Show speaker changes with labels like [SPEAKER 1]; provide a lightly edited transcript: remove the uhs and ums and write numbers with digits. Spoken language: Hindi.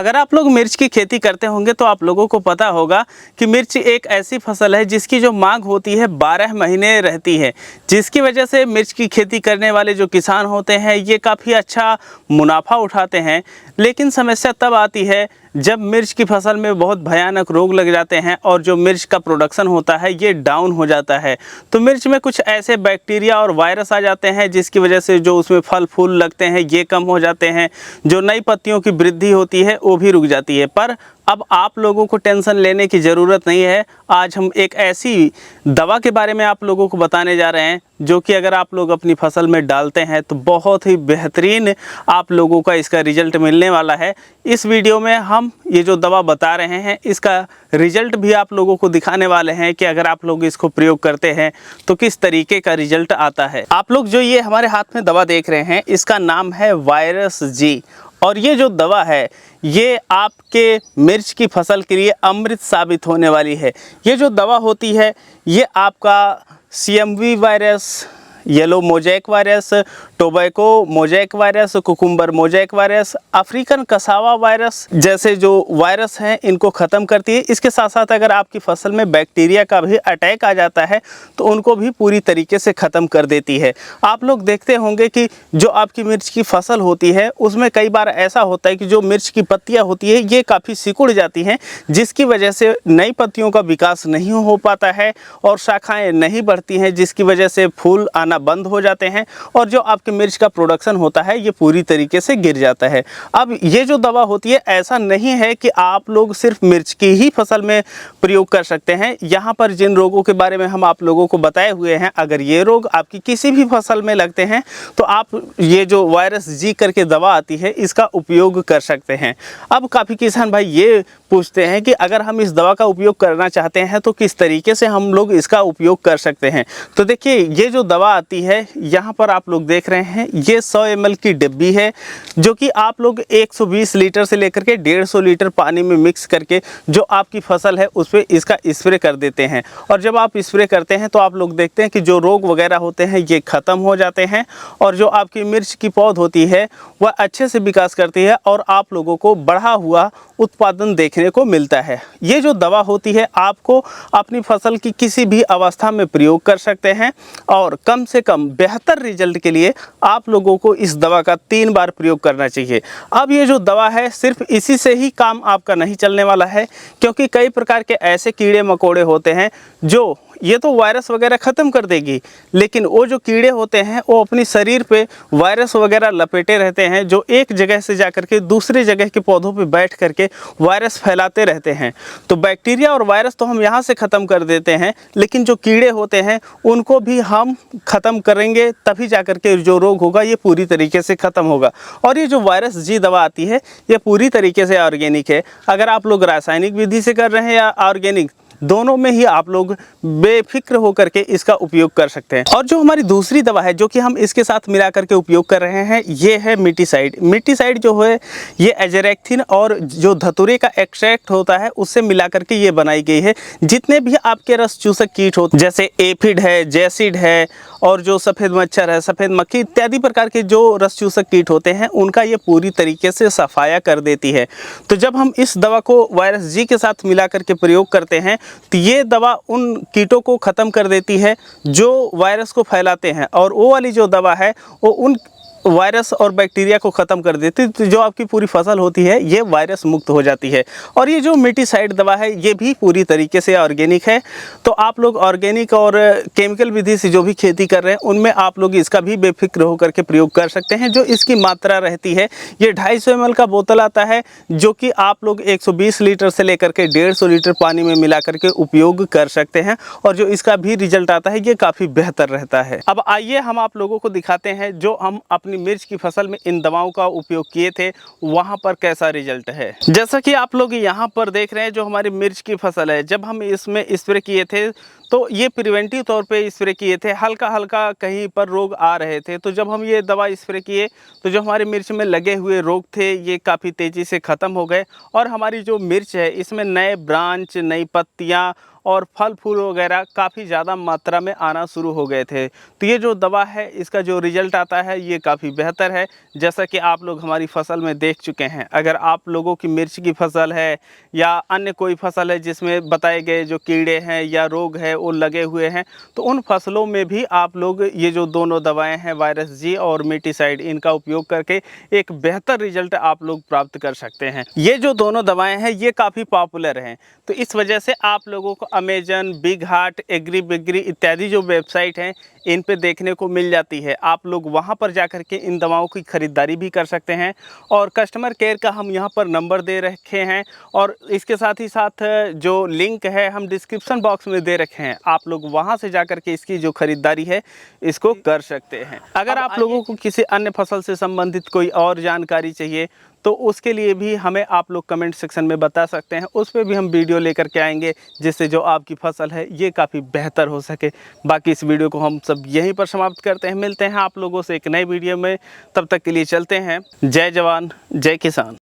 [SPEAKER 1] अगर आप लोग मिर्च की खेती करते होंगे तो आप लोगों को पता होगा कि मिर्च एक ऐसी फसल है जिसकी जो मांग होती है 12 महीने रहती है, जिसकी वजह से मिर्च की खेती करने वाले जो किसान होते हैं ये काफ़ी अच्छा मुनाफा उठाते हैं। लेकिन समस्या तब आती है जब मिर्च की फसल में बहुत भयानक रोग लग जाते हैं और जो मिर्च का प्रोडक्शन होता है ये डाउन हो जाता है। तो मिर्च में कुछ ऐसे बैक्टीरिया और वायरस आ जाते हैं जिसकी वजह से जो उसमें फल फूल लगते हैं ये कम हो जाते हैं, जो नई पत्तियों की वृद्धि होती है वो भी रुक जाती है। पर अब आप लोगों को टेंशन लेने की ज़रूरत नहीं है। आज हम एक ऐसी दवा के बारे में आप लोगों को बताने जा रहे हैं जो कि अगर आप लोग अपनी फसल में डालते हैं तो बहुत ही बेहतरीन आप लोगों का इसका रिजल्ट मिलने वाला है। इस वीडियो में हम ये जो दवा बता रहे हैं इसका रिजल्ट भी आप लोगों को दिखाने वाले हैं कि अगर आप लोग इसको प्रयोग करते हैं तो किस तरीके का रिजल्ट आता है। आप लोग जो ये हमारे हाथ में दवा देख रहे हैं इसका नाम है वायरस जी, और ये जो दवा है ये आपके मिर्च की फसल के लिए अमृत साबित होने वाली है। ये जो दवा होती है ये आपका CMV virus, yellow mosaic virus, tobacco mosaic virus, cucumber mosaic virus, African cassava virus जैसे जो वायरस हैं इनको ख़त्म करती है। इसके साथ साथ अगर आपकी फसल में बैक्टीरिया का भी अटैक आ जाता है तो उनको भी पूरी तरीके से ख़त्म कर देती है। आप लोग देखते होंगे कि जो आपकी मिर्च की फसल होती है उसमें कई बार ऐसा होता है कि जो मिर्च की पत्तियाँ होती है ये काफ़ी सिकुड़ जाती हैं, जिसकी वजह से नई पत्तियों का विकास नहीं हो पाता है और शाखाएँ नहीं बढ़ती हैं, जिसकी वजह से फूल आना बंद हो जाते हैं और जो आपके मिर्च का प्रोडक्शन होता है ये पूरी तरीके से गिर जाता है। अब ये जो दवा होती है ऐसा नहीं है कि आप लोग सिर्फ मिर्च की ही फसल में प्रयोग कर सकते हैं। यहाँ पर जिन रोगों के बारे में हम आप लोगों को बताए हुए हैं, अगर ये रोग आपकी किसी भी फसल में लगते हैं तो आप ये जो वायरस जी करके दवा आती है इसका उपयोग कर सकते हैं। अब काफ़ी किसान भाई ये पूछते हैं कि अगर हम इस दवा का उपयोग करना चाहते हैं तो किस तरीके से हम लोग इसका उपयोग कर सकते हैं। तो देखिए ये जो दवा आती है यहाँ पर आप लोग देख रहे हैं ये 100 ml की डिब्बी है, जो कि आप लोग 120 लीटर से लेकर के 150 लीटर पानी में मिक्स करके जो आपकी फसल है उस पर इसका स्प्रे कर देते हैं। और जब आप स्प्रे करते हैं तो आप लोग देखते हैं कि जो रोग वगैरह होते हैं ये ख़त्म हो जाते हैं और जो आपकी मिर्च की पौध होती है वह अच्छे से विकास करती है और आप लोगों को बढ़ा हुआ उत्पादन देखने को मिलता है। ये जो दवा होती है आपको अपनी फसल की किसी भी अवस्था में प्रयोग कर सकते हैं और कम से कम बेहतर रिजल्ट के लिए आप लोगों को इस दवा का 3 बार प्रयोग करना चाहिए। अब ये जो दवा है सिर्फ इसी से ही काम आपका नहीं चलने वाला है, क्योंकि कई प्रकार के ऐसे कीड़े मकोड़े होते हैं जो ये तो वायरस वगैरह ख़त्म कर देगी, लेकिन वो जो कीड़े होते हैं वो अपनी शरीर पे वायरस वगैरह लपेटे रहते हैं जो एक जगह से जाकर के दूसरी जगह के पौधों पे बैठ करके वायरस फैलाते रहते हैं। तो बैक्टीरिया और वायरस तो हम यहाँ से ख़त्म कर देते हैं, लेकिन जो कीड़े होते हैं उनको भी हम ख़त्म करेंगे तभी जाकर के जो रोग होगा ये पूरी तरीके से ख़त्म होगा। और ये जो वायरस जी दवा आती है ये पूरी तरीके से ऑर्गेनिक है। अगर आप लोग रासायनिक विधि से कर रहे हैं या ऑर्गेनिक, दोनों में ही आप लोग बेफिक्र होकर के इसका उपयोग कर सकते हैं। और जो हमारी दूसरी दवा है जो कि हम इसके साथ मिला करके उपयोग कर रहे हैं ये है मिटीसाइड। मिटीसाइड जो है ये एजरेक्थिन और जो धतूरे का एक्सट्रैक्ट होता है उससे मिला करके ये बनाई गई है। जितने भी आपके रस चूसक कीट होते जैसे एफिड है, जैसिड है और जो सफ़ेद मच्छर है, सफ़ेद मक्खी इत्यादि प्रकार के जो रस चूसक कीट होते हैं उनका ये पूरी तरीके से सफाया कर देती है। तो जब हम इस दवा को वायरस जी के साथ मिला करके प्रयोग करते हैं तो ये दवा उन कीटों को ख़त्म कर देती है जो वायरस को फैलाते हैं, और वो वाली जो दवा है वो उन वायरस और बैक्टीरिया को ख़त्म कर देती है। तो जो आपकी पूरी फसल होती है ये वायरस मुक्त हो जाती है। और ये जो मिटीसाइड दवा है ये भी पूरी तरीके से ऑर्गेनिक है। तो आप लोग ऑर्गेनिक और केमिकल विधि से जो भी खेती कर रहे हैं उनमें आप लोग इसका भी बेफिक्र होकर के प्रयोग कर सकते हैं। जो इसकी मात्रा रहती है ये 250 ml का बोतल आता है, जो कि आप लोग 120 लीटर से लेकर के 150 लीटर पानी में मिला करके उपयोग कर सकते हैं और जो इसका भी रिजल्ट आता है ये काफ़ी बेहतर रहता है। अब आइए हम आप लोगों को दिखाते हैं जो हम अपनी मिर्च की फसल में इन दवाओं का उपयोग किए थे वहां पर कैसा रिजल्ट है। जैसा कि आप लोग यहां पर देख रहे हैं जो हमारी मिर्च की फसल है, जब हम इसमें स्प्रे किए थे तो ये प्रिवेंटिव तौर पे स्प्रे किए थे। हल्का हल्का कहीं पर रोग आ रहे थे, तो जब हम ये दवा स्प्रे किए तो जो हमारी मिर्च में लगे हुए रोग थे ये काफ़ी तेज़ी से ख़त्म हो गए और हमारी जो मिर्च है इसमें नए ब्रांच, नई पत्तियाँ और फल फूल वगैरह काफ़ी ज़्यादा मात्रा में आना शुरू हो गए थे। तो ये जो दवा है इसका जो रिज़ल्ट आता है ये काफ़ी बेहतर है, जैसा कि आप लोग हमारी फसल में देख चुके हैं। अगर आप लोगों की मिर्च की फसल है या अन्य कोई फसल है जिसमें बताए गए जो कीड़े हैं या रोग है वो लगे हुए हैं, तो उन फसलों में भी आप लोग ये जो दोनों दवाएं हैं वायरस जी और मिटीसाइड, इनका उपयोग करके एक बेहतर रिजल्ट आप लोग प्राप्त कर सकते हैं। ये जो दोनों दवाएं हैं ये काफ़ी पॉपुलर हैं, तो इस वजह से आप लोगों को अमेजन, बिग हार्ट, एग्री बिग्री इत्यादि जो वेबसाइट हैं इन पे देखने को मिल जाती है। आप लोग वहाँ पर जाकर के इन दवाओं की ख़रीदारी भी कर सकते हैं और कस्टमर केयर का हम यहाँ पर नंबर दे रखे हैं और इसके साथ ही साथ जो लिंक है हम डिस्क्रिप्शन बॉक्स में दे रखे हैं। आप लोग वहाँ से जाकर के इसकी जो ख़रीदारी है इसको कर सकते हैं। अगर आप लोगों को किसी अन्य फसल से संबंधित कोई और जानकारी चाहिए तो उसके लिए भी हमें आप लोग कमेंट सेक्शन में बता सकते हैं, उस पर भी हम वीडियो लेकर के आएंगे जिससे जो आपकी फसल है ये काफ़ी बेहतर हो सके। बाकी इस वीडियो को हम सब यहीं पर समाप्त करते हैं। मिलते हैं आप लोगों से एक नई वीडियो में, तब तक के लिए चलते हैं। जय जवान जय किसान।